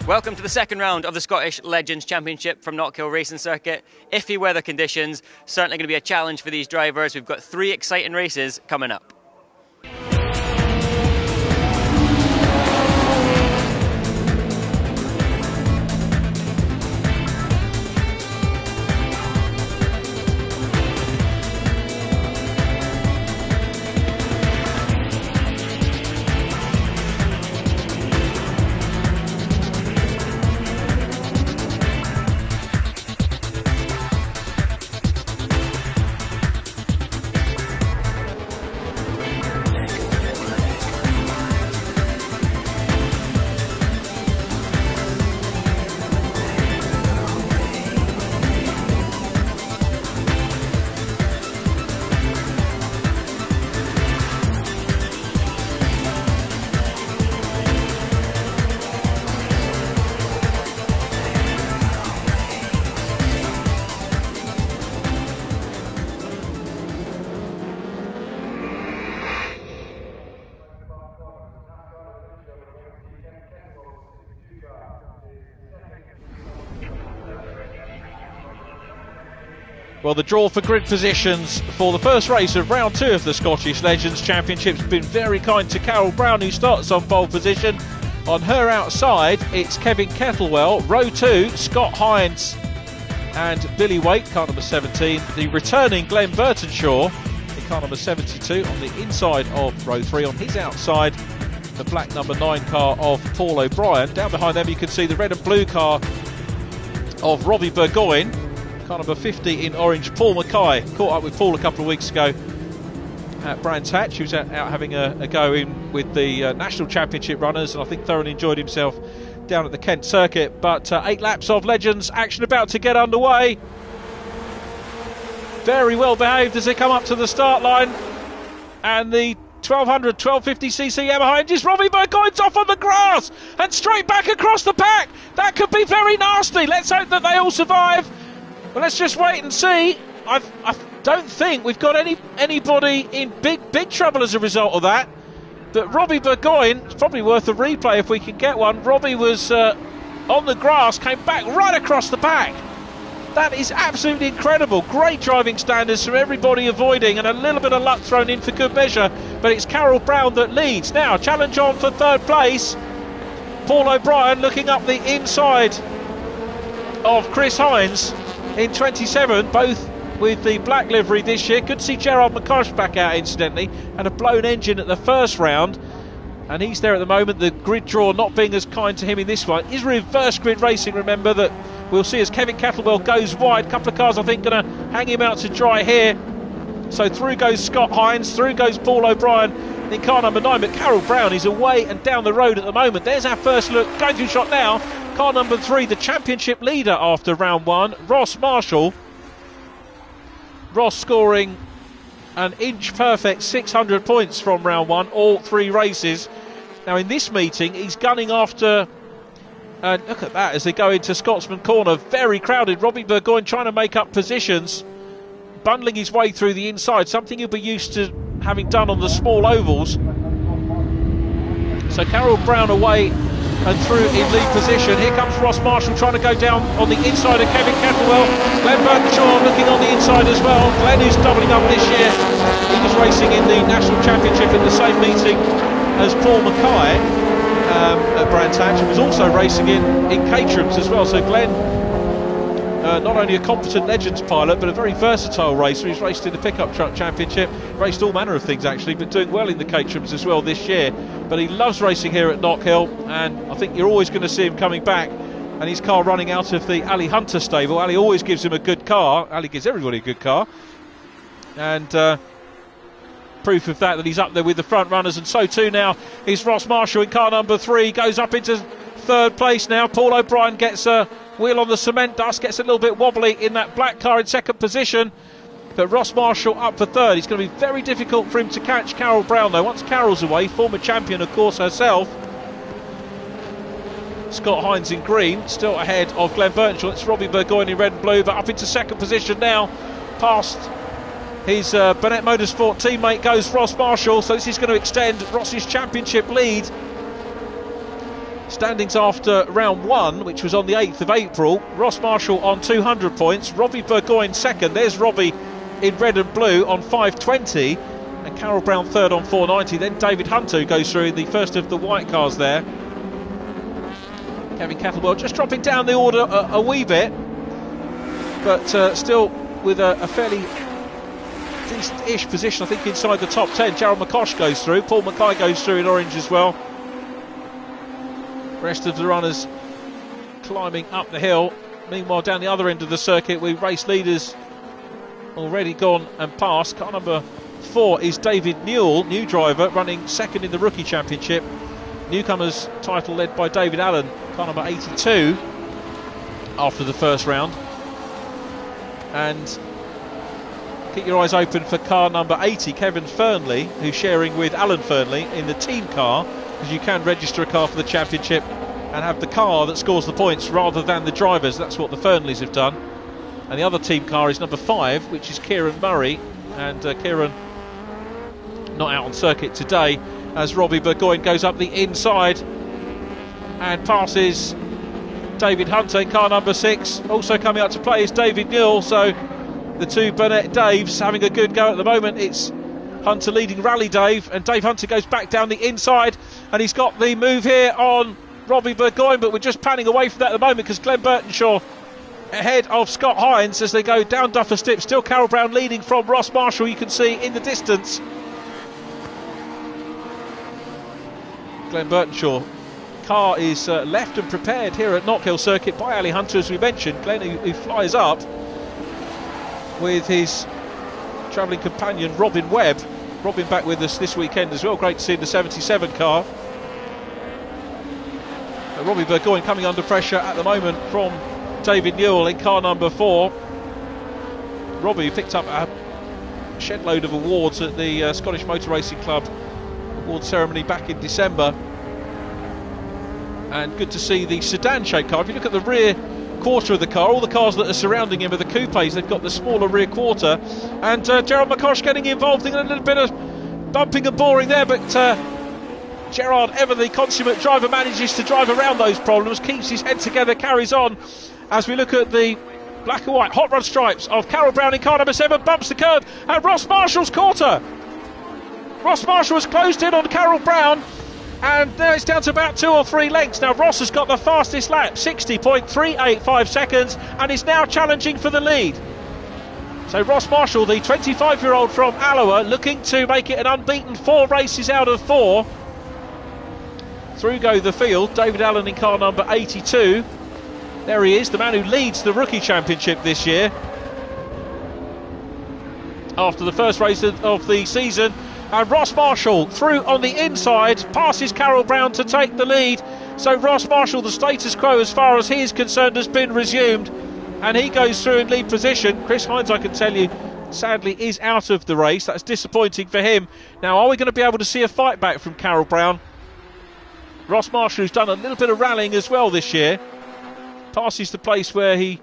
Welcome to the second round of the Scottish Legends Championship from KNOCKHILL Racing Circuit. Iffy weather conditions, certainly going to be a challenge for these drivers. We've got 3 exciting races coming up. Well, the draw for grid positions for the first race of round 2 of the Scottish Legends Championship has been very kind to Carol Brown, who starts on pole position. On her outside, it's Kevin Kettlewell. Row 2, Scott Hines and Billy Waite, car number 17. The returning Glenn Burtonshaw in car number 72 on the inside of row 3. On his outside, the black number 9 car of Paul O'Brien. Down behind them, you can see the red and blue car of Robbie Burgoyne. Car number 50 in orange, Paul Mackay. Caught up with Paul a couple of weeks ago at Brands Hatch. He was out having a go in with the National Championship runners, and I think thoroughly enjoyed himself down at the Kent circuit. But 8 laps of Legends action about to get underway. Very well behaved as they come up to the start line. And the 1200, 1250cc Yamaha engines, Robbie Burgoyne's off on the grass and straight back across the pack. That could be very nasty. Let's hope that they all survive. Well, let's just wait and see. I don't think we've got anybody in big trouble as a result of that. But Robbie Burgoyne, it's probably worth a replay if we can get one. Robbie was on the grass, came back right across the pack. That is absolutely incredible. Great driving standards from everybody avoiding, and a little bit of luck thrown in for good measure. But it's Carol Brown that leads. Now, challenge on for 3rd place. Paul O'Brien looking up the inside of Chris Hines in 27, both with the black livery this year. Good to see Gerard McCosh back out, incidentally, and a blown engine at the first round, and he's there at the moment. The grid draw not being as kind to him in this one. Is reverse grid racing, remember, that we'll see as Kevin Kettlewell goes wide. A couple of cars, I think, going to hang him out to dry here. So through goes Scott Hines, through goes Paul O'Brien in car number 9, but Carol Brown is away and down the road at the moment. There's our first look, going through shot now. Car number 3, the championship leader after round 1, Ross Marshall. Ross scoring an inch perfect 600 points from round 1, all 3 races. Now in this meeting, he's gunning after, and look at that as they go into Scotsman Corner, very crowded. Robbie Burgoyne trying to make up positions, bundling his way through the inside, something he'll be used to having done on the small ovals. So Carol Brown away and through in lead position. Here comes Ross Marshall trying to go down on the inside of Kevin Kettlewell. Glenn Burtonshaw looking on the inside as well. Glenn, who's doubling up this year, he was racing in the National Championship in the same meeting as Paul Mackay at Brands Hatch, and was also racing in Caterhams as well. So Glenn, not only a competent Legends pilot, but a very versatile racer. He's raced in the pickup truck championship, raced all manner of things actually, but doing well in the Caterhams as well this year. But he loves racing here at KNOCKHILL, and I think you're always going to see him coming back, and his car running out of the Ali Hunter stable. Ali always gives him a good car. Ali gives everybody a good car, and proof of that he's up there with the front runners, and so too now is Ross Marshall in car number 3, goes up into 3rd place now. Paul O'Brien gets a wheel on the cement dust, gets a little bit wobbly in that black car in 2nd position, but Ross Marshall up for 3rd. It's going to be very difficult for him to catch Carol Brown though. Once Carol's away, former champion of course herself. Scott Hines in green, still ahead of Glenn Burtonshaw. It's Robbie Burgoyne in red and blue, but up into 2nd position now, past his Burnett Motorsport teammate goes Ross Marshall. So this is going to extend Ross's championship lead Standings after round 1, which was on the 8th of April. Ross Marshall on 200 points. Robbie Burgoyne second. There's Robbie in red and blue on 520. And Carol Brown third on 490. Then David Hunter, who goes through the first of the white cars there. Kevin Kettlewell just dropping down the order a wee bit. But still with a fairly decent-ish position, I think, inside the top 10. Gerald McCosh goes through. Paul Mackay goes through in orange as well. Rest of the runners climbing up the hill. Meanwhile, down the other end of the circuit, we race leaders already gone and past. Car number 4 is David Newell, new driver, running second in the Rookie Championship. Newcomers title led by David Allen, car number 82, after the first round. And keep your eyes open for car number 80, Kevin Fernley, who's sharing with Alan Fernley in the team car, because you can register a car for the championship and have the car that scores the points rather than the drivers. That's what the Fernleys have done. And the other team car is number 5, which is Kieran Murray, and Kieran not out on circuit today, as Robbie Burgoyne goes up the inside and passes David Hunter in car number 6. Also coming up to play is David Newell, so the two Burnett Daves having a good go at the moment. It's Hunter leading Rally Dave, and Dave Hunter goes back down the inside, and he's got the move here on Robbie Burgoyne, but we're just panning away from that at the moment because Glenn Burtonshaw ahead of Scott Hines as they go down Duffer Stip. Still Carol Brown leading from Ross Marshall, you can see in the distance. Glenn Burtonshaw car is left and prepared here at Knockhill Circuit by Ali Hunter, as we mentioned. Glenn who flies up with his travelling companion Robin Webb. Robin back with us this weekend as well. Great to see in the 77 car. Robbie Burgoyne coming under pressure at the moment from David Newell in car number 4. Robbie picked up a shed load of awards at the Scottish Motor Racing Club award ceremony back in December. And good to see the sedan shaped car. If you look at the rear quarter of the car, all the cars that are surrounding him are the coupes. They've got the smaller rear quarter, and Gerald McCosh getting involved in a little bit of bumping and boring there, but Gerard, ever the consummate driver, manages to drive around those problems, keeps his head together, carries on as we look at the black and white hot rod stripes of Carol Brown in car number 7, bumps the curb, and Ross Marshall's caught her. Ross Marshall has closed in on Carol Brown, and now it's down to about 2 or 3 lengths. Now Ross has got the fastest lap, 60.385 seconds, and is now challenging for the lead. So Ross Marshall, the 25-year-old from Alloa, looking to make it an unbeaten 4 races out of 4. Through go the field, David Allen in car number 82. There he is, the man who leads the Rookie Championship this year. After the first race of the season, and Ross Marshall through on the inside, passes Carol Brown to take the lead. So Ross Marshall, the status quo as far as he is concerned, has been resumed, and he goes through in lead position. Chris Hines, I can tell you, sadly is out of the race. That's disappointing for him. Now, are we going to be able to see a fight back from Carol Brown? Ross Marshall, who's done a little bit of rallying as well this year, passes the place where he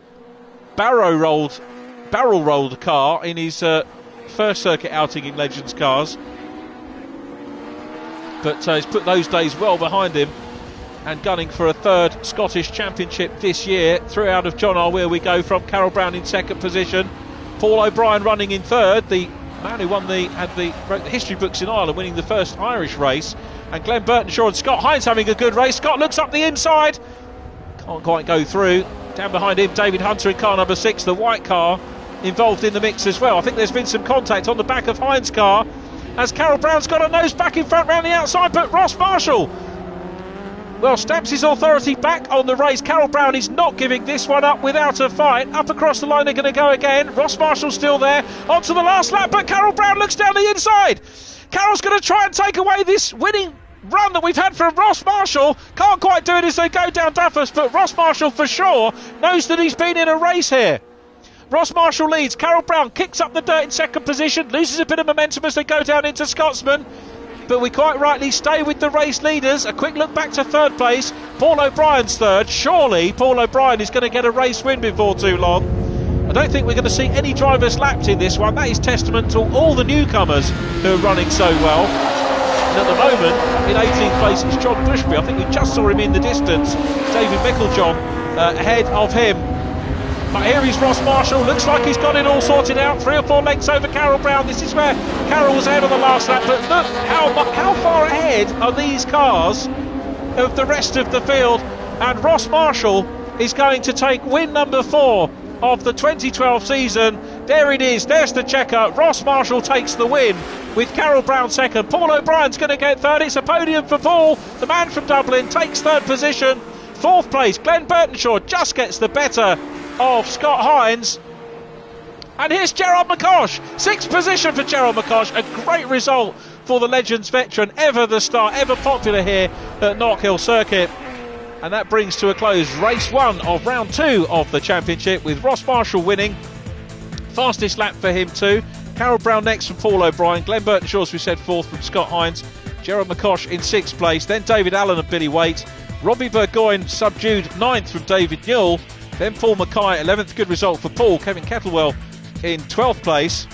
barrel rolled a car in his first circuit outing in Legends cars, but he's put those days well behind him and gunning for a 3rd Scottish Championship this year. Through out of John Arwheel we go from Carol Brown in 2nd position, Paul O'Brien running in 3rd, the man who wrote the history books in Ireland, winning the first Irish race, and Glenn Burtonshaw and Scott Hines having a good race. Scott looks up the inside, can't quite go through. Down behind him, David Hunter in car number 6, the white car involved in the mix as well. I think there's been some contact on the back of Hines' car as Carol Brown's got a nose back in front round the outside, but Ross Marshall, well, stamps his authority back on the race. Carol Brown is not giving this one up without a fight. Up across the line they're going to go again. Ross Marshall's still there, onto the last lap, but Carol Brown looks down the inside. Carol's going to try and take away this winning run that we've had from Ross Marshall. Can't quite do it as they go down Duffus, but Ross Marshall for sure knows that he's been in a race here. Ross Marshall leads. Carol Brown kicks up the dirt in 2nd position, loses a bit of momentum as they go down into Scotsman, but we quite rightly stay with the race leaders. A quick look back to 3rd place, Paul O'Brien's 3rd. Surely Paul O'Brien is going to get a race win before too long. I don't think we're going to see any drivers lapped in this one. That is testament to all the newcomers who are running so well. And at the moment, in 18th place, it's John Bushby. I think we just saw him in the distance. David Micklejohn ahead of him. But here is Ross Marshall. Looks like he's got it all sorted out. 3 or 4 lengths over Carol Brown. This is where Carol was ahead on the last lap. But look how far ahead are these cars of the rest of the field. And Ross Marshall is going to take win number 4 of the 2012 season. There it is. There's the checker. Ross Marshall takes the win with Carol Brown second. Paul O'Brien's going to get third. It's a podium for Paul. The man from Dublin takes third position. Fourth place, Glenn Burtonshaw just gets the better of Scott Hines. And here's Gerald McCosh. 6th position for Gerald McCosh. A great result for the Legends veteran. Ever the star, ever popular here at Knockhill Circuit. And that brings to a close race 1 of round 2 of the championship, with Ross Marshall winning. Fastest lap for him too. Carol Brown next from Paul O'Brien. Glenn Burtonshaw, as we said, 4th from Scott Hines. Gerald McCosh in 6th place. Then David Allen and Billy Waite. Robbie Burgoyne subdued 9th from David Newell. Then Paul Mackay 11th. Good result for Paul. Kevin Kettlewell in 12th place.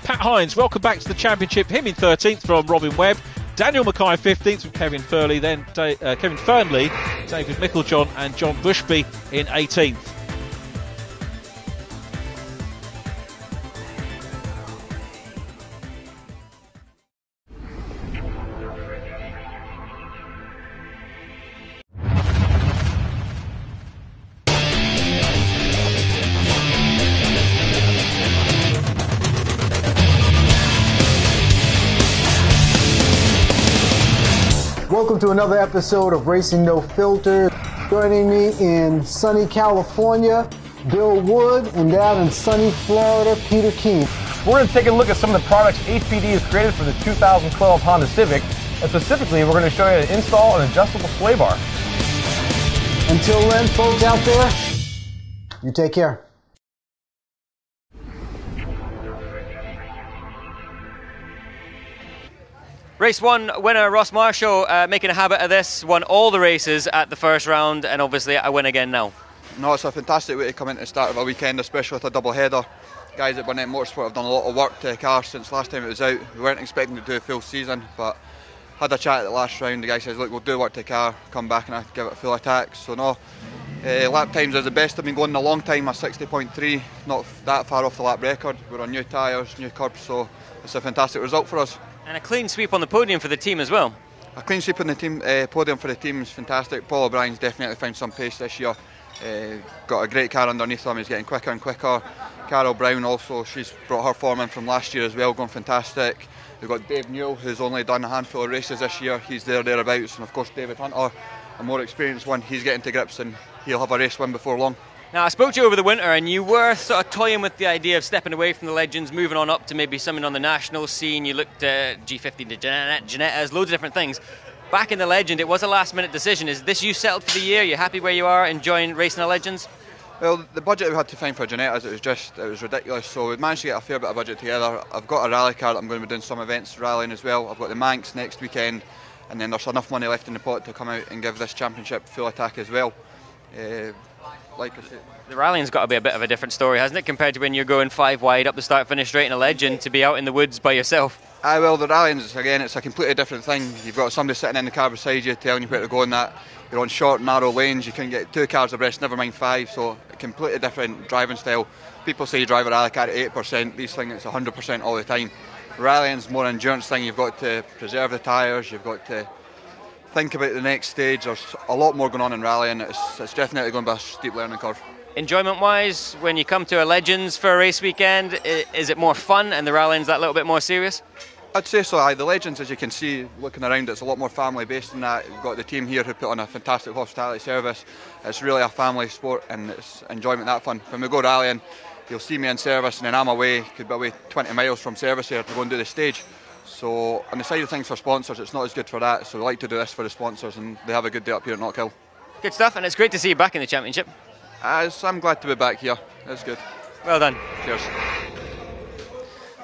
Pat Hines, welcome back to the championship. Him in 13th from Robin Webb. Daniel Mackay 15th from Kevin Fernley. Then Kevin Fernley, David Micklejohn and John Bushby in 18th. Welcome to another episode of Racing No Filter. Joining me in sunny California, Bill Wood, and down in sunny Florida, Peter Keene. We're going to take a look at some of the products HPD has created for the 2012 Honda Civic, and specifically we're going to show you how to install an adjustable sway bar. Until then, folks out there, you take care. Race 1 winner Ross Marshall, making a habit of this, won all the races at the first round, and obviously a win again now. No, it's a fantastic way to come into the start of a weekend, especially with a double header. Guys at Burnett Motorsport have done a lot of work to the car since last time it was out. We weren't expecting to do a full season, but had a chat at the last round. The guy says, look, we'll do work to the car, come back and I give it a full attack. So no, lap times is the best I've been going in a long time, a 60.3, not that far off the lap record. We're on new tyres, new curbs, so it's a fantastic result for us. And a clean sweep on the podium for the team as well. A clean sweep on the team podium for the team is fantastic. Paul O'Brien's definitely found some pace this year. Got a great car underneath him, he's getting quicker and quicker. Carol Brown also, she's brought her form in from last year as well, going fantastic. We've got Dave Newell, who's only done a handful of races this year, he's thereabouts. And of course David Hunter, a more experienced one, he's getting to grips and he'll have a race win before long. Now, I spoke to you over the winter and you were sort of toying with the idea of stepping away from the Legends, moving on up to maybe something on the national scene. You looked at G50 to Ginettas, loads of different things. Back in the Legend, it was a last minute decision. Is this you settled for the year? You're happy where you are, enjoying racing the Legends? Well, the budget we had to find for Ginettas, it was ridiculous, so we managed to get a fair bit of budget together. I've got a rally car that I'm going to be doing some events rallying as well. I've got the Manx next weekend, and then there's enough money left in the pot to come out and give this championship full attack as well. Like I said, the rallying's got to be a bit of a different story, hasn't it, compared to when you're going 5 wide up the start-finish straight in a Legend, to be out in the woods by yourself? Well, the rallying, again, it's a completely different thing. You've got somebody sitting in the car beside you telling you where to go in that. You're on short, narrow lanes, you can get 2 cars abreast, never mind 5, so a completely different driving style. People say you drive a rally car at 8%, these things it's 100% all the time. Rallying's more an endurance thing, you've got to preserve the tyres, you've got to think about the next stage. There's a lot more going on in rallying, it's definitely going to be a steep learning curve. Enjoyment-wise, when you come to a Legends for a race weekend, is it more fun and the rallying's that little bit more serious? I'd say so, aye. The Legends, as you can see, looking around, it's a lot more family-based than that. We've got the team here who put on a fantastic hospitality service. It's really a family sport and it's enjoyment, that fun. When we go rallying, you'll see me in service and then I'm away, could be away 20 miles from service here to go and do the stage. So on the side of things for sponsors, it's not as good for that, so we like to do this for the sponsors and they have a good day up here at Knockhill. Good stuff, and it's great to see you back in the championship. I'm glad to be back here, it's good. Well done. Cheers.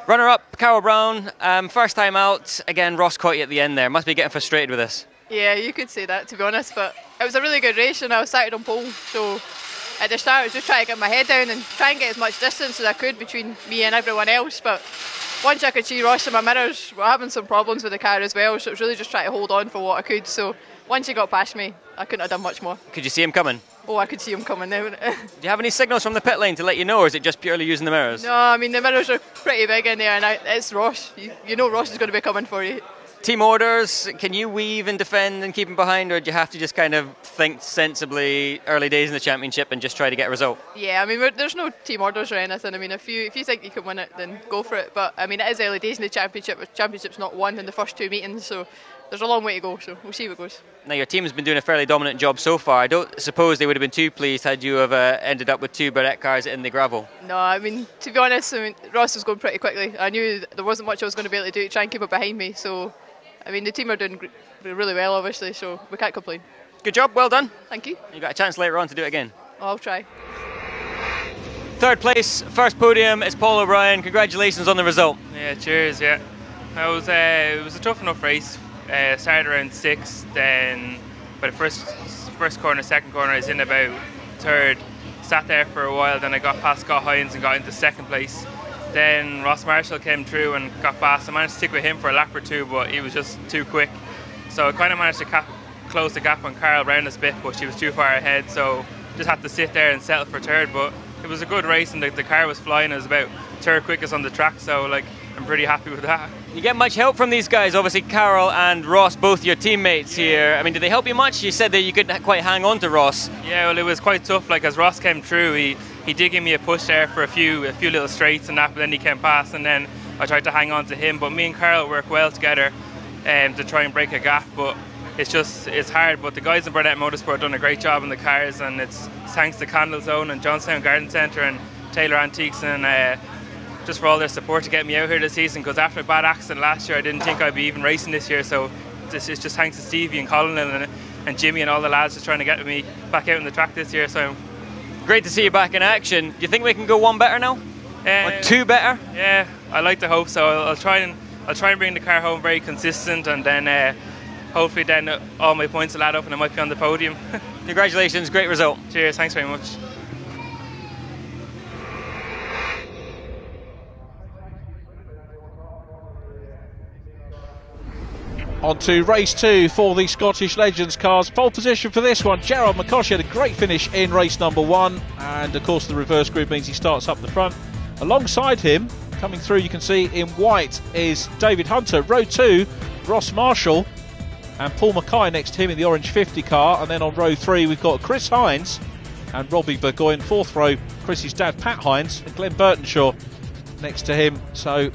Runner-up, Carol Brown, first time out, again Ross caught you at the end there, must be getting frustrated with this. Yeah, you could say that, to be honest, but it was a really good race and I was started on pole, so at the start I was just trying to get my head down and try and get as much distance as I could between me and everyone else, but once I could see Ross in my mirrors, we're having some problems with the car as well, so it was really just trying to hold on for what I could. So once he got past me, I couldn't have done much more. Could you see him coming? Oh, I could see him coming now. Do you have any signals from the pit lane to let you know, or is it just purely using the mirrors? No, I mean, the mirrors are pretty big in there, and it's Ross. You know Ross is going to be coming for you. Team orders, can you weave and defend and keep him behind, or do you have to just kind of think sensibly early days in the championship and just try to get a result? Yeah, I mean, there's no team orders or anything. I mean, if you think you can win it, then go for it. But I mean, it is early days in the championship. The championship's not won in the first 2 meetings, so there's a long way to go. So we'll see what goes. Now, your team has been doing a fairly dominant job so far. I don't suppose they would have been too pleased had you have ended up with 2 Barrett cars in the gravel. No, I mean, to be honest, Ross was going pretty quickly. I knew there wasn't much I was going to be able to do to try and keep it behind me. So I mean, the team are doing really well, obviously, so we can't complain. Good job, well done. Thank you. You got a chance later on to do it again. Oh, I'll try. 3rd place, first podium, it's Paul O'Brien. Congratulations on the result. Yeah, cheers, yeah. It was a tough enough race. Started around 6th, then by the first corner, second corner, I was in about 3rd. Sat there for a while, then I got past Scott Hines and got into 2nd place. Then Ross Marshall came through and got past. I managed to stick with him for a lap or 2, but he was just too quick. So I kind of managed to close the gap on Carl Brown a bit, but she was too far ahead. So just had to sit there and settle for 3rd. But it was a good race, and the car was flying. It was about 3rd quickest on the track, so like I'm pretty happy with that. You get much help from these guys, obviously Carol and Ross, both your teammates here. I mean, did they help you much? You said that you couldn't quite hang on to Ross. Yeah, well, it was quite tough. Like, as Ross came through, he did give me a push there for a few little straights and that, but then he came past, and then I tried to hang on to him. But me and Carl work well together to try and break a gap, but it's hard. But the guys in Burnett Motorsport have done a great job in the cars, and it's thanks to Candle Zone and Johnstown Garden Centre and Taylor Antiques and just for all their support to get me out here this season, because after a bad accident last year I didn't think I'd be even racing this year. So this is just thanks to Stevie and Colin and Jimmy and all the lads just trying to get me back out on the track this year. So great to see you back in action. Do you think we can go 1 better now? Or 2 better? Yeah, I like to hope so. I'll try and bring the car home very consistent, and then hopefully then all my points will add up and I might be on the podium. Congratulations, great result. Cheers, thanks very much. On to race 2 for the Scottish Legends cars. Pole position for this one, Gerard McCosh had a great finish in race number 1, and of course the reverse grid means he starts up the front. Alongside him, coming through, you can see in white, is David Hunter. Row 2, Ross Marshall and Paul Mackay next to him in the orange 50 car, and then on row 3 we've got Chris Hines and Robbie Burgoyne. 4th row, Chris's dad Pat Hines and Glenn Burtonshaw next to him. So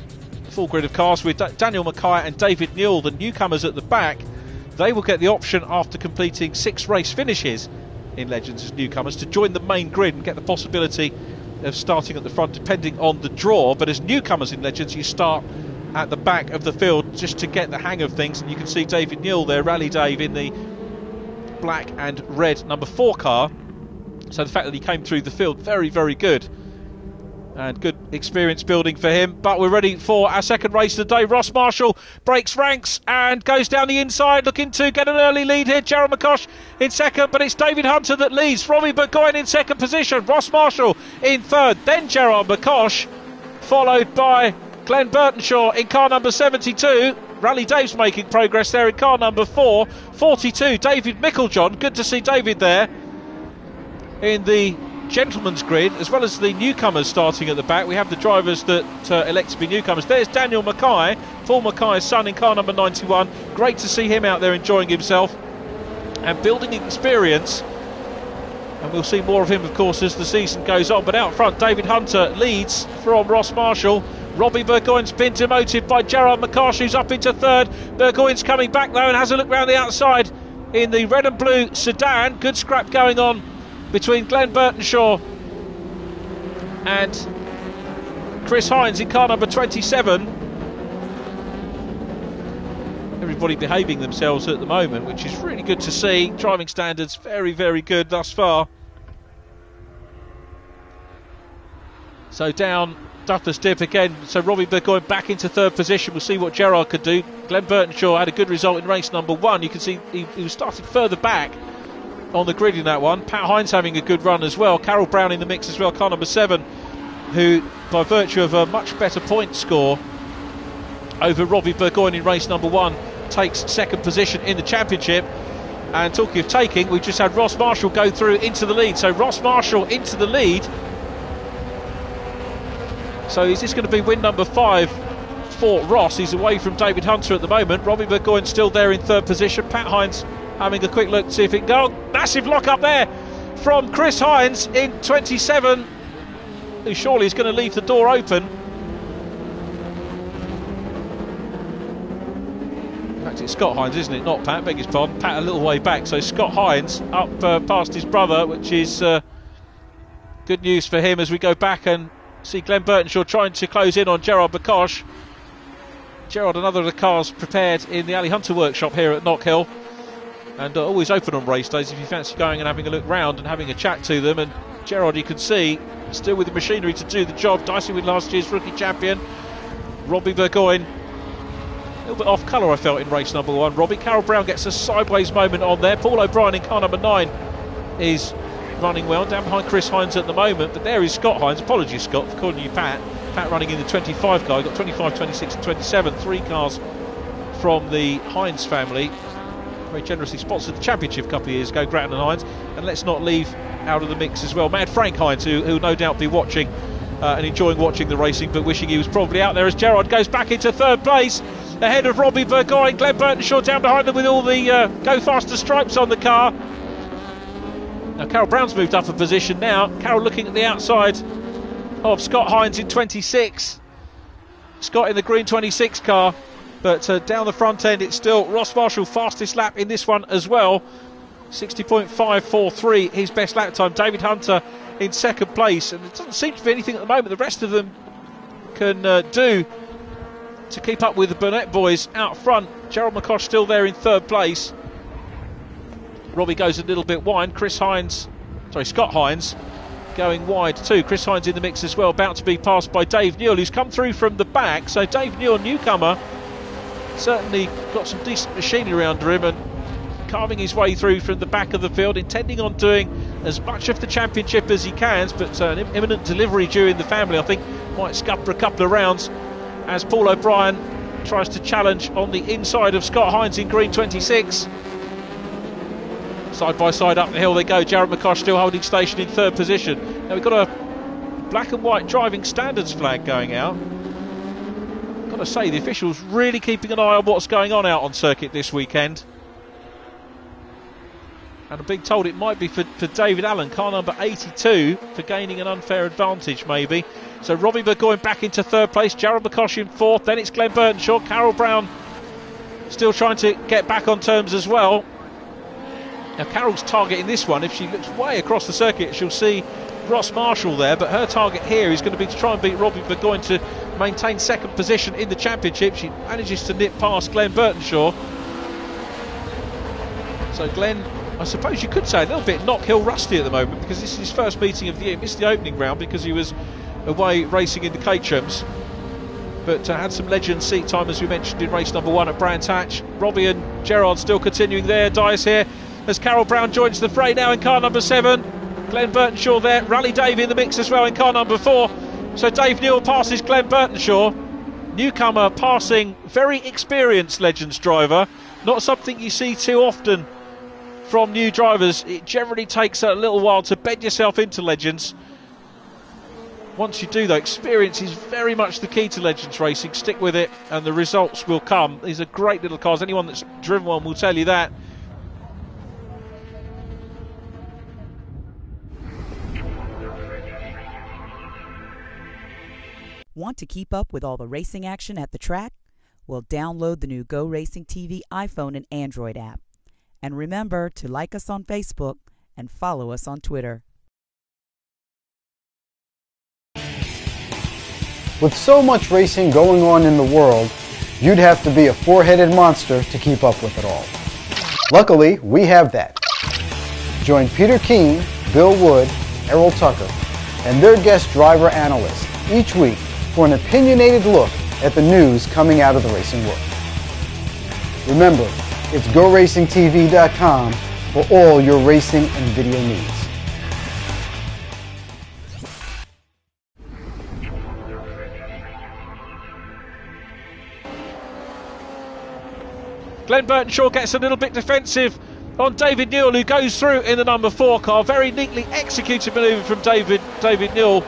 full grid of cars with Daniel Mackay and David Newell, the newcomers at the back. They will get the option after completing 6 race finishes in Legends as newcomers to join the main grid and get the possibility of starting at the front depending on the draw. But as newcomers in Legends, you start at the back of the field just to get the hang of things. And you can see David Newell there, Rally Dave, in the black and red number 4 car. So the fact that he came through the field, very, very good. And good experience building for him. But we're ready for our second race of the day. Ross Marshall breaks ranks and goes down the inside, looking to get an early lead here. Gerald McCosh in second, but it's David Hunter that leads. Robbie Burgoyne in second position. Ross Marshall in third. Then Gerald McCosh, followed by Glenn Burtonshaw in car number 72. Rally Dave's making progress there in car number 4. 42, David Micklejohn. Good to see David there in the gentleman's grid, as well as the newcomers starting at the back. We have the drivers that elect to be newcomers. There's Daniel Mackay, Paul Mackay's son, in car number 91. Great to see him out there enjoying himself and building experience, and we'll see more of him of course as the season goes on. But out front, David Hunter leads from Ross Marshall. Robbie Burgoyne's been demoted by Gerard McCosh, who's up into third. Burgoyne's coming back though and has a look round the outside in the red and blue sedan. Good scrap going on between Glenn Burtonshaw and Chris Hines in car number 27. Everybody behaving themselves at the moment, which is really good to see. Driving standards very, very good thus far. So down Duffler's Dip again. So Robbie Burgoyne back into third position. We'll see what Gerard could do. Glenn Burtonshaw had a good result in race number 1. You can see he was started further back on the grid in that one. Pat Hines having a good run as well. Carol Brown in the mix as well, car number 7, who by virtue of a much better point score over Robbie Burgoyne in race number 1, takes second position in the championship. And talking of taking, we've just had Ross Marshall go through into the lead. So Ross Marshall into the lead. So is this going to be win number 5 for Ross? He's away from David Hunter at the moment. Robbie Burgoyne still there in third position. Pat Hines having a quick look to see if it can go. Massive lock up there from Chris Hines in 27, who surely is going to leave the door open. In fact, it's Scott Hines, isn't it? Not Pat, beg his pardon. Pat a little way back. So Scott Hines up past his brother, which is good news for him as we go back and see Glenn Burtonshaw trying to close in on Gerard Bacoche. Gerard, another of the cars prepared in the Ali Hunter workshop here at Knockhill, and always open on race days if you fancy going and having a look round and having a chat to them. And Gerard, you can see, still with the machinery to do the job, dicing with last year's rookie champion Robbie Burgoyne. A little bit off colour I felt in race number 1. Robbie, Carol Brown gets a sideways moment on there. Paul O'Brien in car number 9 is running well, down behind Chris Hines at the moment, but there is Scott Hines. Apologies, Scott, for calling you Pat. Pat running in the 25 car. Got 25, 26 and 27, 3 cars from the Hines family. Very generously sponsored the championship a couple of years ago, Grattan and Hines. And let's not leave out of the mix as well Mad Frank Hines, who no doubt be watching and enjoying watching the racing, but wishing he was probably out there, as Gerard goes back into third place ahead of Robbie Burgoyne. Glenn Burtonshaw down behind them with all the go faster stripes on the car. Now Carol Brown's moved up a position now. Carol looking at the outside of Scott Hines in 26. Scott in the green 26 car, but down the front end it's still Ross Marshall, fastest lap in this one as well. 60.543, his best lap time. David Hunter in second place, and there doesn't seem to be anything at the moment the rest of them can do to keep up with the Burnett boys out front. Gerald McCosh still there in third place. Robbie goes a little bit wide. Scott Hines going wide too. Chris Hines in the mix as well, about to be passed by Dave Newell, who's come through from the back. So Dave Newell, newcomer, certainly got some decent machinery under him and carving his way through from the back of the field, intending on doing as much of the championship as he can, but an imminent delivery due in the family, I think, might scupper a couple of rounds as Paul O'Brien tries to challenge on the inside of Scott Hines in green 26. Side by side up the hill they go. Jared McCosh still holding station in third position. Now we've got a black and white driving standards flag going out. Got to say, the officials really keeping an eye on what's going on out on circuit this weekend. And I'm being told it might be for David Allen, car number 82, for gaining an unfair advantage maybe. So Robbie Burgoyne back into third place, Jared McCosh in fourth, then it's Glenn Burtonshaw. Carol Brown still trying to get back on terms as well. Now Carol's target in this one, if she looks way across the circuit, she'll see Ross Marshall there, but her target here is going to be to try and beat Robbie Burgoyne to maintain second position in the championship. She manages to nip past Glenn Burtonshaw. So Glenn, I suppose you could say, a little bit Knockhill rusty at the moment, because this is his first meeting of the year. Missed the opening round because he was away racing in the Caterhams, but had some legend seat time, as we mentioned, in race number 1 at Brands Hatch. Robbie and Gerard still continuing their dice here as Carol Brown joins the fray now in car number 7. Glenn Burtonshaw there, Rally Dave in the mix as well in car number 4. So Dave Newell passes Glenn Burtonshaw. Newcomer passing very experienced Legends driver. Not something you see too often from new drivers. It generally takes a little while to bed yourself into Legends. Once you do though, experience is very much the key to Legends racing. Stick with it and the results will come. These are great little cars. Anyone that's driven one will tell you that. Want to keep up with all the racing action at the track? Well, download the new Go Racing TV iPhone and Android app. And remember to like us on Facebook and follow us on Twitter. With so much racing going on in the world, you'd have to be a four-headed monster to keep up with it all. Luckily, we have that. Join Peter Keene, Bill Wood, Errol Tucker, and their guest driver analyst each week for an opinionated look at the news coming out of the racing world. Remember, it's GoRacingTV.com for all your racing and video needs. Glenn Burtonshaw gets a little bit defensive on David Newell, who goes through in the number 4 car. Very neatly executed manoeuvre from David Newell.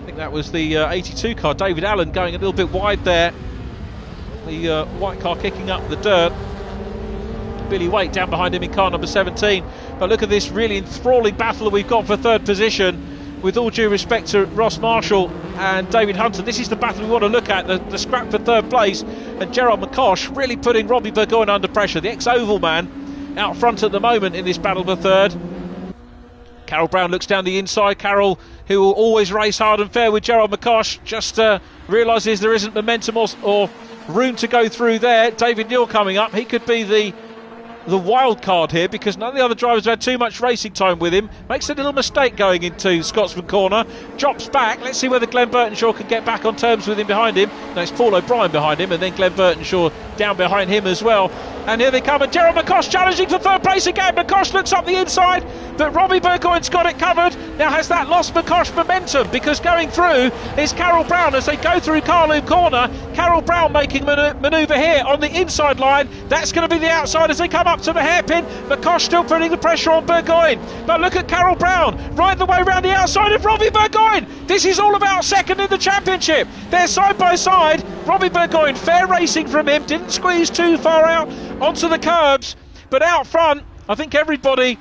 I think that was the 82 car. David Allen going a little bit wide there. The white car kicking up the dirt. Billy Waite down behind him in car number 17. But look at this really enthralling battle that we've got for third position. With all due respect to Ross Marshall and David Hunter, this is the battle we want to look at, the scrap for third place. And Gerard McCosh really putting Robbie Burgoyne under pressure. The ex-Oval man out front at the moment in this battle for third. Carol Brown looks down the inside. Carol, who will always race hard and fair with Gerard McCosh, just realises there isn't momentum or room to go through there. David Newell coming up. He could be the wild card here, because none of the other drivers have had too much racing time with him. Makes a little mistake going into Scotsman corner. Drops back. Let's see whether Glenn Burtonshaw can get back on terms with him behind him. No, it's Paul O'Brien behind him, and then Glenn Burtonshaw down behind him as well. And here they come, and Gerald McCosh challenging for third place again. McCosh looks up the inside, but Robbie Burgoyne's got it covered. Now has that lost McCosh momentum, because going through is Carol Brown as they go through Carloom corner. Carol Brown making manoeuvre here on the inside line. That's going to be the outside as they come up to the hairpin. McCosh still putting the pressure on Burgoyne, but look at Carol Brown right the way around the outside of Robbie Burgoyne. This is all about second in the championship. They're side by side. Robbie Burgoyne, fair racing from him, didn't squeeze too far out onto the curbs, but out front I think everybody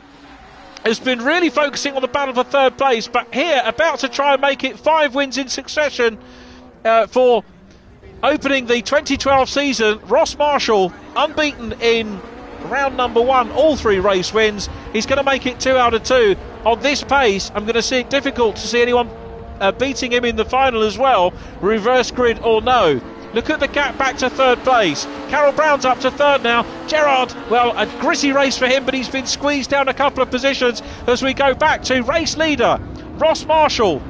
has been really focusing on the battle for third place. But here, about to try and make it 5 wins in succession for opening the 2012 season, Ross Marshall, unbeaten in round number 1, all 3 race wins. He's going to make it 2 out of 2 on this pace. I'm going to see it difficult to see anyone beating him in the final as well, reverse grid or no. Look at the gap back to third place. Carol Brown's up to third now. Gerard, well, a gritty race for him, but he's been squeezed down a couple of positions as we go back to race leader Ross Marshall.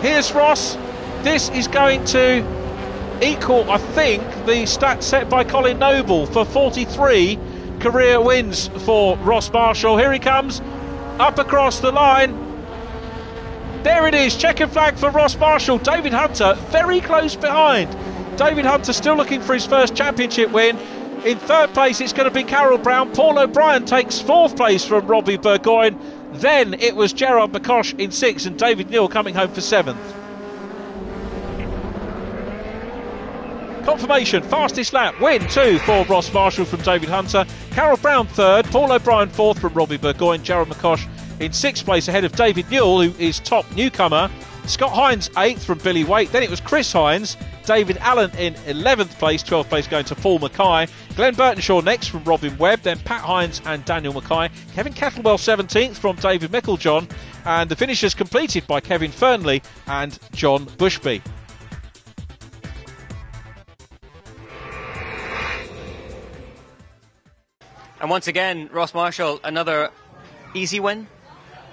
Here's Ross. This is going to equal, I think, the stat set by Colin Noble for 43 career wins for Ross Marshall. Here he comes, up across the line. There it is, checkered flag for Ross Marshall. David Hunter very close behind. David Hunter still looking for his first championship win. In third place it's going to be Carol Brown. Paul O'Brien takes 4th place from Robbie Burgoyne. Then it was Gerard McCosh in 6th and David Newell coming home for 7th. Confirmation, fastest lap, win 2 for Ross Marshall from David Hunter. Carol Brown 3rd, Paul O'Brien 4th from Robbie Burgoyne. Gerard McCosh in 6th place ahead of David Newell, who is top newcomer. Scott Hines 8th from Billy Waite. Then it was Chris Hines. David Allen in 11th place, 12th place going to Paul Mackay. Glenn Burtonshaw next from Robin Webb. Then Pat Hines and Daniel Mackay. Kevin Kettlewell 17th from David Micklejohn. And the finishes completed by Kevin Fernley and John Bushby. And once again, Ross Marshall, another easy win?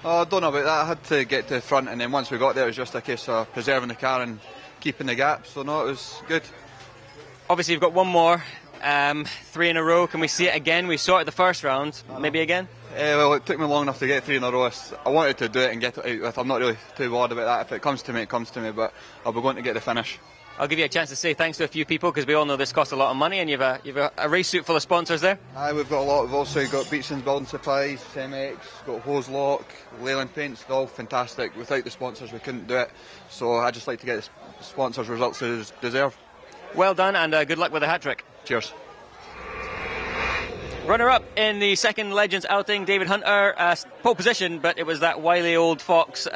Oh, I don't know about that. I had to get to the front, and then once we got there, it was just a case of preserving the car and keeping the gap. So, no, it was good. Obviously, you've got one more, 3 in a row. Can we see it again? We saw it the first round. Maybe again? Well, it took me long enough to get 3 in a row. I wanted to do it and get it out with. I'm not really too bothered about that. If it comes to me, it comes to me, but I'll be going to get the finish. I'll give you a chance to say thanks to a few people, because we all know this costs a lot of money, and you've a race suit full of sponsors there. Aye, we've got a lot. We've also got Beatson's Building Supplies, MX, got Hose Lock, Leyland Paints. They're all fantastic. Without the sponsors, we couldn't do it. So I just like to get the sponsors' results as deserve. Well done, and good luck with the hat-trick. Cheers. Runner-up in the second Legends outing, David Hunter, pole position, but it was that wily old fox,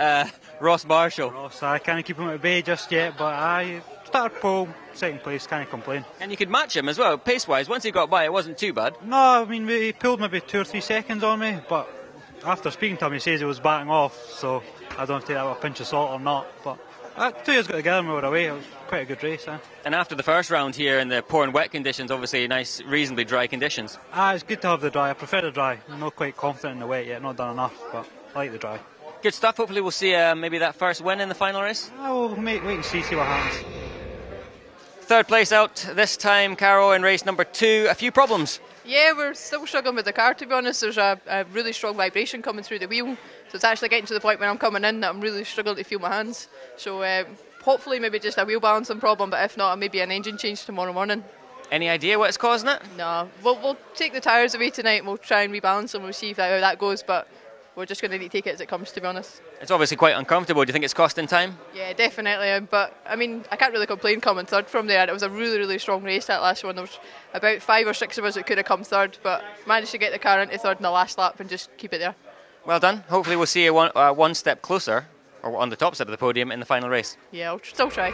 Ross Marshall. Ross, I can't keep him at bay just yet, but I started pole, second place, can't complain. And you could match him as well, pace-wise. Once he got by, it wasn't too bad. No, I mean, he pulled maybe 2 or 3 seconds on me, but after speaking to him, he says he was backing off, so I don't know if take that with a pinch of salt or not, but 2 years got together and we were away. It was quite a good race. And after the first round here in the poor and wet conditions, obviously nice, reasonably dry conditions. It's good to have the dry. I prefer the dry. I'm not quite confident in the wet yet, not done enough, but I like the dry. Good stuff. Hopefully we'll see maybe that first win in the final race. I will wait and see what happens. Third place out this time, Caro, in race number 2. A few problems. Yeah, we're still struggling with the car, to be honest. There's a really strong vibration coming through the wheel, so it's actually getting to the point when I'm coming in that I'm really struggling to feel my hands. So hopefully maybe just a wheel balancing problem, but if not, maybe an engine change tomorrow morning. Any idea what's causing it? No, we'll take the tyres away tonight and we'll try and rebalance them. We'll see how that goes, but we're just going to need to take it as it comes, to be honest. It's obviously quite uncomfortable. Do you think it's costing time? Yeah, definitely. But I mean, I can't really complain coming third from there. It was a really, really strong race, that last one. There was about 5 or 6 of us that could have come third, but managed to get the car into third in the last lap and just keep it there. Well done. Hopefully we'll see you one step closer, or on the top side of the podium in the final race. Yeah, I'll still try.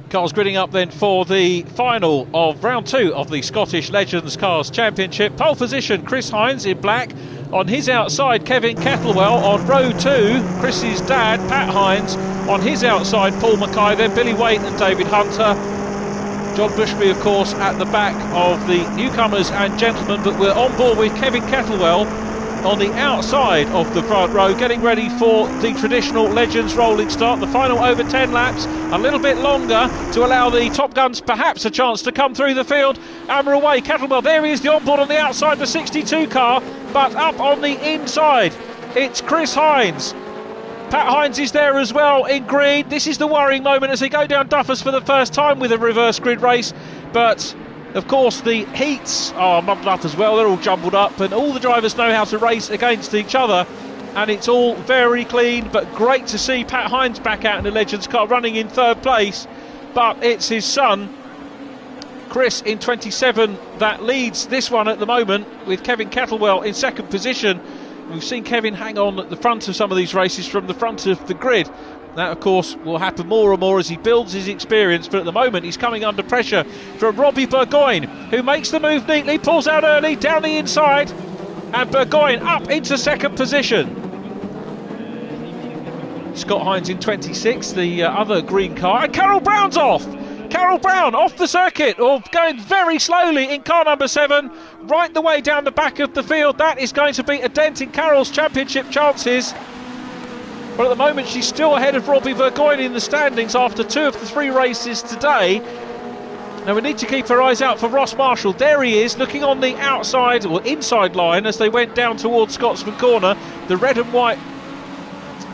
Cars gridding up then for the final of round 2 of the Scottish Legends Cars Championship. Pole position, Chris Hines in black. On his outside, Kevin Kettlewell. On row 2, Chris's dad, Pat Hines. On his outside, Paul Mackay, then Billy Waite and David Hunter. John Bushby, of course, at the back of the newcomers and gentlemen, but we're on board with Kevin Kettlewell on the outside of the front row, getting ready for the traditional Legends rolling start. The final over 10 laps, a little bit longer to allow the Top Guns perhaps a chance to come through the field. And we're away. Kettlewell, there he is, the onboard on the outside, the 62 car, but up on the inside, it's Chris Hines. Pat Hines is there as well in green. This is the worrying moment as they go down Duffers for the first time with a reverse grid race, but of course the heats are muddled up as well. They're all jumbled up and all the drivers know how to race against each other, and it's all very clean. But great to see Pat Hines back out in the Legends car running in third place, but it's his son Chris in 27 that leads this one at the moment, with Kevin Kettlewell in second position. We've seen Kevin hang on at the front of some of these races from the front of the grid. That, of course, will happen more and more as he builds his experience, but at the moment he's coming under pressure from Robbie Burgoyne, who makes the move neatly, pulls out early, down the inside, and Burgoyne up into second position. Scott Hines in 26, the other green car, and Carol Brown's off! Carol Brown off the circuit, or going very slowly in car number 7, right the way down the back of the field. That is going to be a dent in Carol's championship chances. But at the moment she's still ahead of Robbie Burgoyne in the standings after 2 of the 3 races today. Now we need to keep our eyes out for Ross Marshall. There he is, looking on the outside or inside line as they went down towards Scotsman Corner. The red and white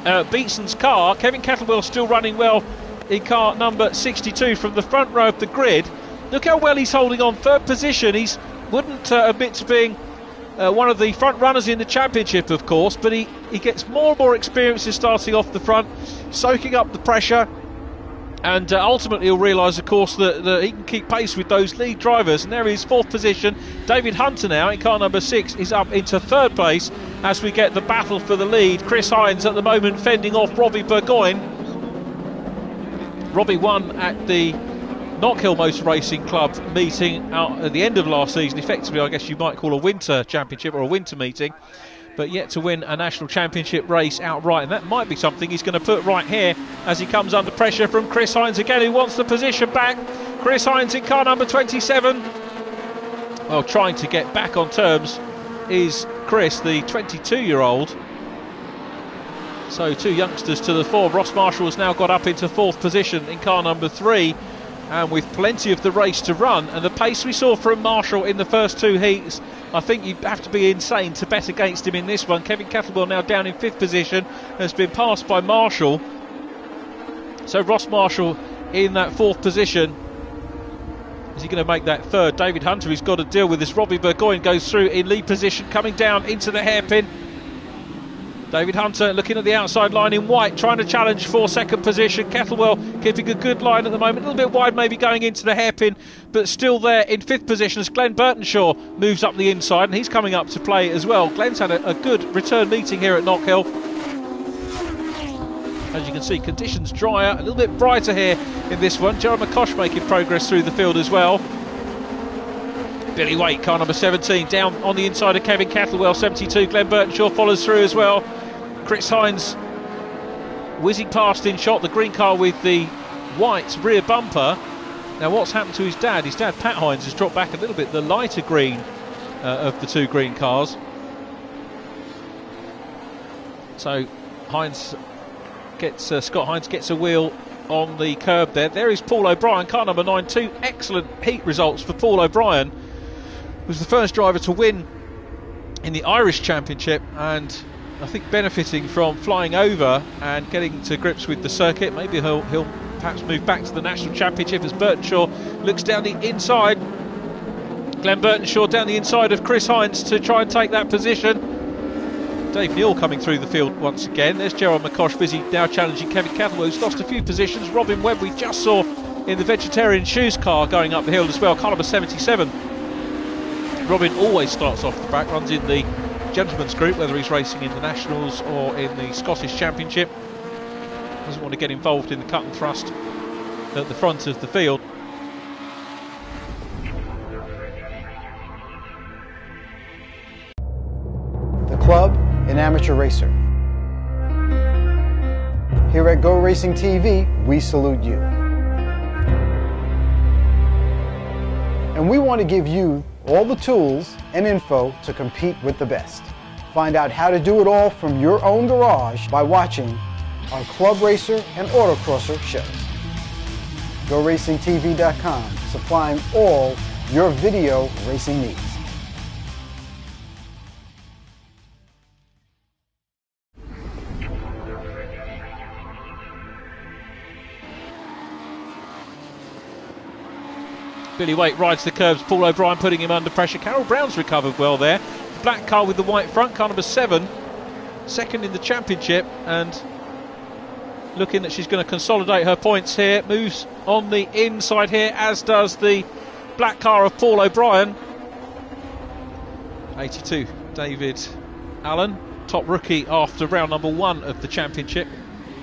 Beatson's car. Kevin Kettlewell still running well in car number 62 from the front row of the grid. Look how well he's holding on, third position. He's wouldn't admit to being one of the front runners in the championship, of course, but he gets more and more experiences starting off the front, soaking up the pressure, and ultimately he'll realise, of course, that he can keep pace with those lead drivers. And there he is, fourth position. David Hunter now in car number 6 is up into third place as we get the battle for the lead. Chris Hines at the moment fending off Robbie Burgoyne. Robbie won at the KNOCKHILL Motor Racing Club meeting out at the end of last season, effectively I guess you might call a winter championship or a winter meeting, but yet to win a national championship race outright, and that might be something he's going to put right here as he comes under pressure from Chris Hines again, who wants the position back. Chris Hines in car number 27. Well, trying to get back on terms is Chris, the 22-year-old. So 2 youngsters to the fore. Ross Marshall has now got up into fourth position in car number 3, and with plenty of the race to run, and the pace we saw from Marshall in the first 2 heats I think you have to be insane to bet against him in this one. Kevin Kettlewell now down in 5th position, has been passed by Marshall. So Ross Marshall in that 4th position. Is he going to make that 3rd? David Hunter, he's got to deal with this. Robbie Burgoyne goes through in lead position, coming down into the hairpin. David Hunter looking at the outside line in white, trying to challenge for 2nd position. Kettlewell keeping a good line at the moment, a little bit wide maybe going into the hairpin, but still there in 5th position as Glenn Burtonshaw moves up the inside, and he's coming up to play as well. Glenn's had a good return meeting here at Knockhill. As you can see, conditions drier, a little bit brighter here in this one. Gerald McCosh making progress through the field as well. Billy Waite, car number 17, down on the inside of Kevin Kettlewell, 72. Glenn Burtonshaw follows through as well. Chris Hines whizzing past in shot, the green car with the white rear bumper. Now what's happened to his dad? His dad, Pat Hines, has dropped back a little bit, the lighter green of the 2 green cars. So Hines gets Scott Hines gets a wheel on the curb there. There is Paul O'Brien, car number 9. 2 excellent heat results for Paul O'Brien. Was the first driver to win in the Irish Championship, and I think benefiting from flying over and getting to grips with the circuit. Maybe he'll perhaps move back to the National Championship as Burtonshaw looks down the inside. Glenn Burtonshaw down the inside of Chris Hines to try and take that position. Dave Neal coming through the field once again. There's Gerald McCosh busy now challenging Kevin Kettlewell, who's lost a few positions. Robin Webb we just saw in the Vegetarian Shoes car going up the hill as well, car number 77. Robin always starts off the back, runs in the gentleman's group, whether he's racing in the Nationals or in the Scottish Championship. Doesn't want to get involved in the cut and thrust at the front of the field. The club, an amateur racer. Here at Go Racing TV, we salute you. And we want to give you all the tools and info to compete with the best. Find out how to do it all from your own garage by watching our Club Racer and Autocrosser shows. GoRacingTV.com, supplying all your video racing needs. Billy Waite rides the curbs, Paul O'Brien putting him under pressure. Carol Brown's recovered well there. The black car with the white front, car number 7, 2nd in the championship, and looking that she's going to consolidate her points here. Moves on the inside here, as does the black car of Paul O'Brien. 82, David Allen, top rookie after round number 1 of the championship.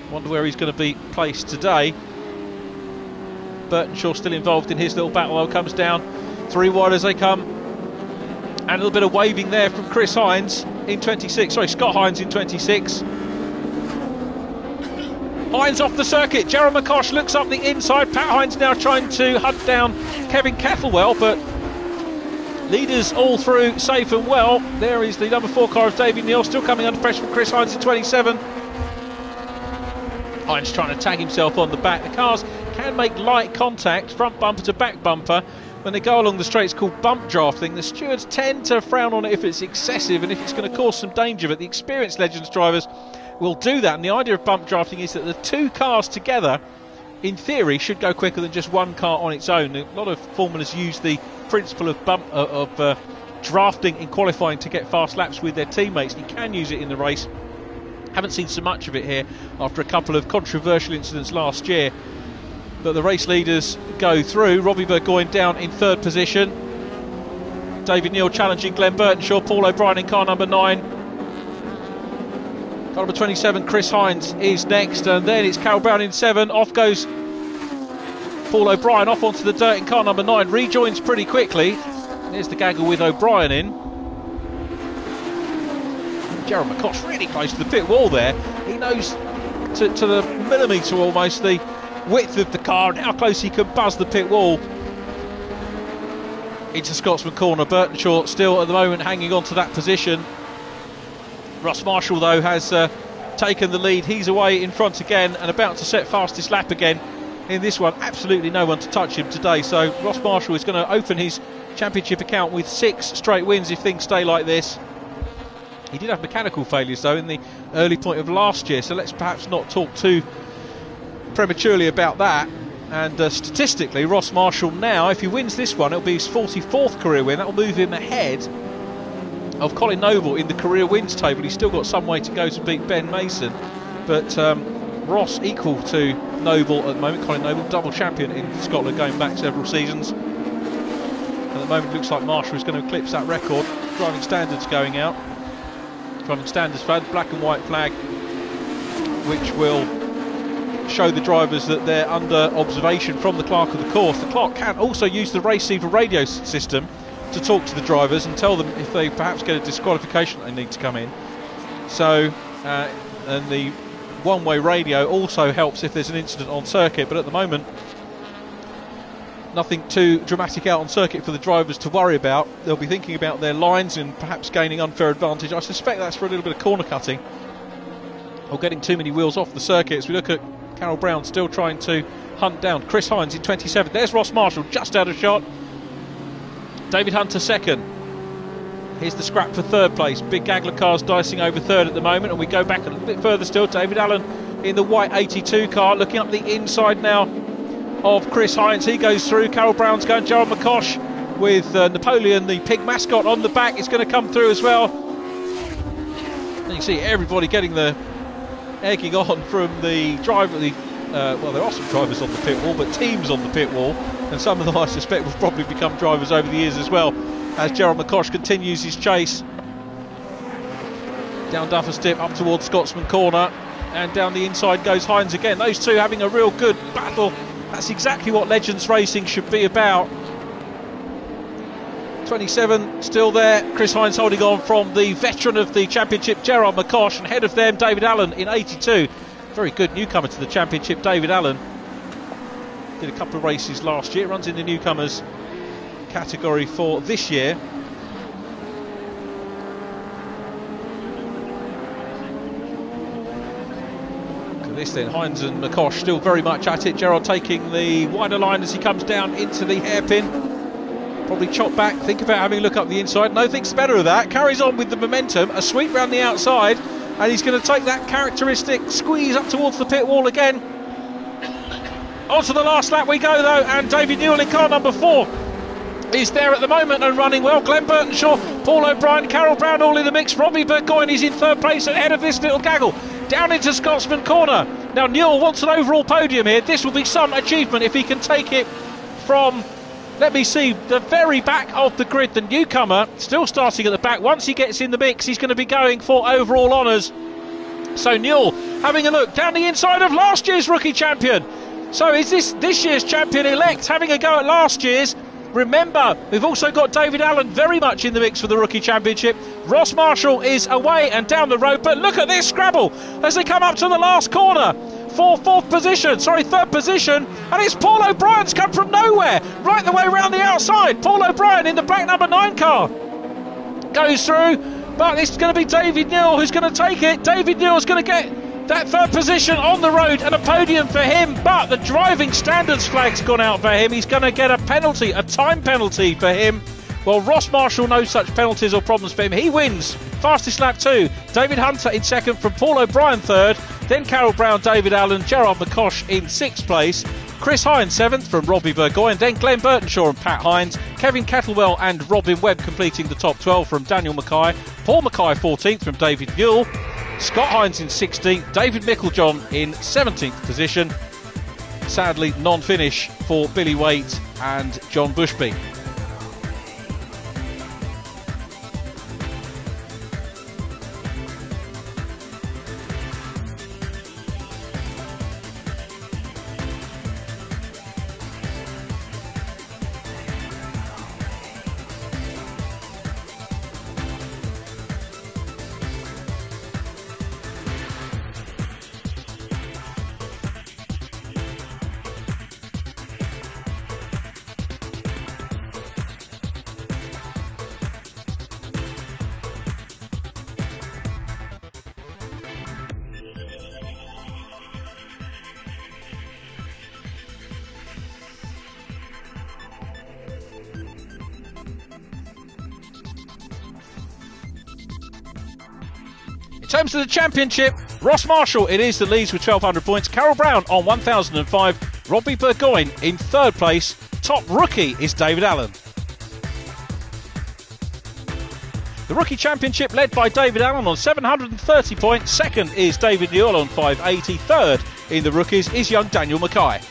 Wonder where he's going to be placed today. Burtonshaw still involved in his little battle, though, comes down 3 wide as they come, and a little bit of waving there from Chris Hines in 26, sorry, Scott Hines in 26. Hines off the circuit, Gerald McCosh looks up the inside. Pat Hines now trying to hunt down Kevin Kettlewell, but leaders all through safe and well. There is the number 4 car of David Neal, still coming under pressure from Chris Hines in 27. Hines trying to tag himself on the back. The cars can make light contact, front bumper to back bumper, when they go along the straight. It's called bump drafting. The stewards tend to frown on it if it's excessive and if it's going to cause some danger, but the experienced Legends drivers will do that. And the idea of bump drafting is that the 2 cars together, in theory, should go quicker than just 1 car on its own. A lot of formulas use the principle of drafting in qualifying to get fast laps with their teammates. You can use it in the race. Haven't seen so much of it here after a couple of controversial incidents last year. But the race leaders go through. Robbie Burgoyne down in 3rd position. David Neal challenging Glenn Burtonshaw. Paul O'Brien in car number 9. Car number 27, Chris Hines, is next. And then it's Carol Brown in 7. Off goes Paul O'Brien off onto the dirt in car number 9. Rejoins pretty quickly. There's the gaggle with O'Brien in. Gerald McCosh really close to the pit wall there. He knows to the millimetre almost the width of the car and how close he can buzz the pit wall. Into Scotsman corner. Burtonshaw still at the moment hanging on to that position. Ross Marshall though has taken the lead. He's away in front again and about to set fastest lap again in this one. Absolutely no one to touch him today, so Ross Marshall is going to open his championship account with 6 straight wins if things stay like this. He did have mechanical failures though in the early point of last year, so let's perhaps not talk too prematurely about that. And statistically, Ross Marshall now, if he wins this one, it'll be his 44th career win. That'll move him ahead of Colin Noble in the career wins table. He's still got some way to go to beat Ben Mason, but Ross equal to Noble at the moment. Colin Noble, double champion in Scotland going back several seasons. At the moment, it looks like Marshall is going to eclipse that record. Driving standards going out. Driving standards flag, black and white flag, which will show the drivers that they're under observation from the clerk of the course. The clerk can also use the Raceiver radio system to talk to the drivers and tell them if they perhaps get a disqualification they need to come in. So, and the one-way radio also helps if there's an incident on circuit, but at the moment nothing too dramatic out on circuit for the drivers to worry about. They'll be thinking about their lines and perhaps gaining unfair advantage. I suspect that's for a little bit of corner cutting or getting too many wheels off the circuit. As we look at Carol Brown still trying to hunt down Chris Hines in 27th. There's Ross Marshall just out of shot. David Hunter second. Here's the scrap for third place. Big Gagler cars dicing over third at the moment, and we go back a little bit further still. David Allen in the white 82 car, looking up the inside now of Chris Hines. He goes through. Carol Brown's going. Gerald McCosh with Napoleon, the pig mascot, on the back. It's going to come through as well. And you can see everybody getting the egging on from the driver. Well, there are some drivers on the pit wall, but teams on the pit wall, and some of them I suspect will probably become drivers over the years as well, as Gerald McCosh continues his chase down Duffers Dip up towards Scotsman Corner, and down the inside goes Hines again. Those two having a real good battle. That's exactly what Legends Racing should be about. 27 still there. Chris Hines holding on from the veteran of the championship, Gerard McCosh, and ahead of them David Allen in 82. Very good newcomer to the championship, David Allen. Did a couple of races last year, runs in the newcomers category for this year. Look at this then, Hines and McCosh still very much at it. Gerard taking the wider line as he comes down into the hairpin. Probably chop back, think about having a look up the inside. No, thinks better of that. Carries on with the momentum. A sweep round the outside, and he's going to take that characteristic squeeze up towards the pit wall again. On to the last lap we go though, and David Newell in car number 4 is there at the moment and running well. Glenn Burtonshaw, Paul O'Brien, Carol Brown all in the mix. Robbie Burgoyne is in third place ahead of this little gaggle. Down into Scotsman Corner. Now Newell wants an overall podium here. This will be some achievement if he can take it from, let me see, the very back of the grid. The newcomer still starting at the back. Once he gets in the mix, he's going to be going for overall honours. So Newell having a look down the inside of last year's rookie champion. So is this year's champion-elect having a go at last year's? Remember, we've also got David Allen very much in the mix for the rookie championship. Ross Marshall is away and down the road, but look at this scrabble as they come up to the last corner for third position, and it's Paul O'Brien's come from nowhere, right the way around the outside. Paul O'Brien in the black number 9 car goes through, but it's going to be David Newell who's going to take it. David Newell's going to get that third position on the road and a podium for him, but the driving standards flag's gone out for him. He's going to get a penalty, a time penalty for him. Well, Ross Marshall, no such penalties or problems for him. He wins fastest lap 2. David Hunter in second from Paul O'Brien third, then Carol Brown, David Allen, Gerard McCosh in 6th place. Chris Hines 7th from Robbie Burgoyne, then Glenn Burtonshaw and Pat Hines, Kevin Kettlewell and Robin Webb completing the top 12 from Daniel Mackay, Paul Mackay 14th from David Newell, Scott Hines in 16th, David Micklejohn in 17th position. Sadly, non-finish for Billy Waite and John Bushby. terms of the championship, Ross Marshall it is that leads with 1,200 points. Carol Brown on 1,005. Robbie Burgoyne in third place. Top rookie is David Allen. The rookie championship led by David Allen on 730 points. Second is David Newell on 580. Third in the rookies is young Daniel Mackay.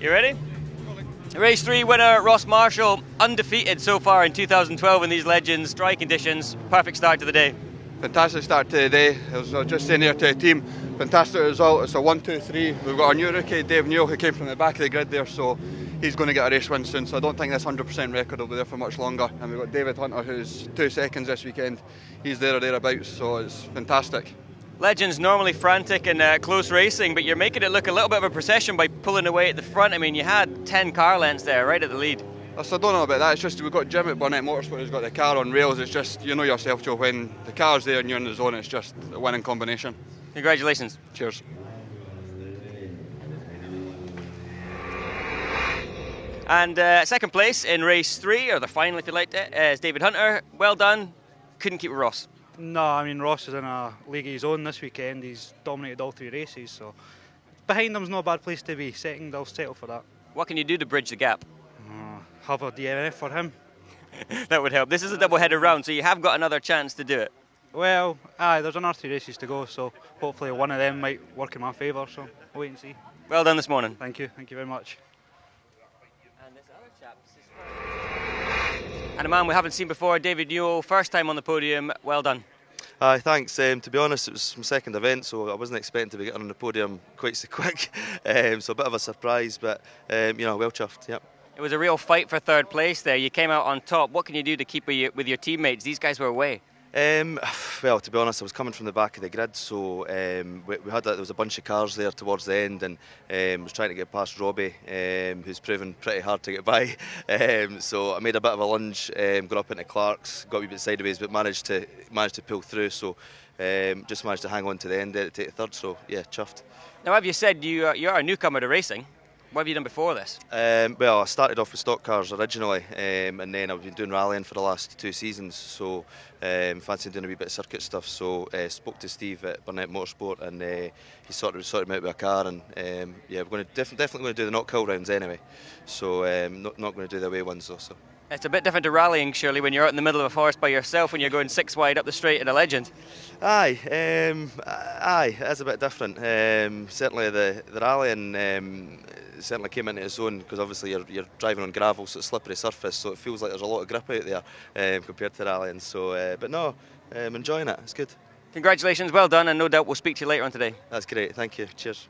You ready? Race 3 winner Ross Marshall, undefeated so far in 2012 in these Legends dry conditions. Perfect start to the day. Fantastic start to the day. I was just saying here to the team, fantastic result. It's a 1-2-3. We've got our new rookie, Dave Newell, who came from the back of the grid there, so he's going to get a race win soon. So I don't think this 100% record will be there for much longer. And we've got David Hunter, who's 2 seconds this weekend. He's there or thereabouts, so it's fantastic. Legends normally frantic in close racing, but you're making it look a little bit of a procession by pulling away at the front. I mean, you had 10 car lengths there, right at the lead. I don't know about that. It's just we've got Jim at Burnett Motorsport who's got the car on rails. It's just, you know yourself, Joe, when the car's there and you're in the zone, it's just a winning combination. Congratulations. Cheers. And second place in race 3, or the final if you liked it, is David Hunter. Well done. Couldn't keep with Ross. No, I mean, Ross is in a league of his own this weekend. He's dominated all 3 races, so behind him's not a bad place to be. Second, I'll settle for that. What can you do to bridge the gap? Have a DNF for him. That would help. This is a double-headed round, so you have got another chance to do it. Well, there's another 3 races to go, so hopefully one of them might work in my favour, so we'll wait and see. Well done this morning. Thank you very much. And a man we haven't seen before, David Newell, first time on the podium. Well done. Thanks. To be honest, it was my second event, so I wasn't expecting to be getting on the podium quite so quick. So a bit of a surprise, but well chuffed. Yep. It was a real fight for third place there. You came out on top. What can you do to keep with your teammates? These guys were away. Well, to be honest, I was coming from the back of the grid, so we had there was a bunch of cars there towards the end, and was trying to get past Robbie, who's proven pretty hard to get by. So I made a bit of a lunge, got up into Clark's, got a wee bit sideways, but managed to pull through. So just managed to hang on to the end there to take third. So yeah, chuffed. Now, have you said you're a newcomer to racing? What have you done before this? Well, I started off with stock cars originally, and then I've been doing rallying for the last 2 seasons, so fancied doing a wee bit of circuit stuff, so spoke to Steve at Burnett Motorsport, and he sorted me out with a car, and yeah, we're going to definitely going to do the KNOCKHILL rounds anyway, so not going to do the away ones though. So. It's a bit different to rallying, surely, when you're out in the middle of a forest by yourself when you're going 6 wide up the straight in a Legend. Aye, it is a bit different. Certainly the rallying certainly came into its own, because obviously you're driving on gravel, so it's slippery surface, so it feels like there's a lot of grip out there compared to rallying. So, but no, enjoying it. It's good. Congratulations, well done, and no doubt we'll speak to you later on today. That's great. Thank you. Cheers.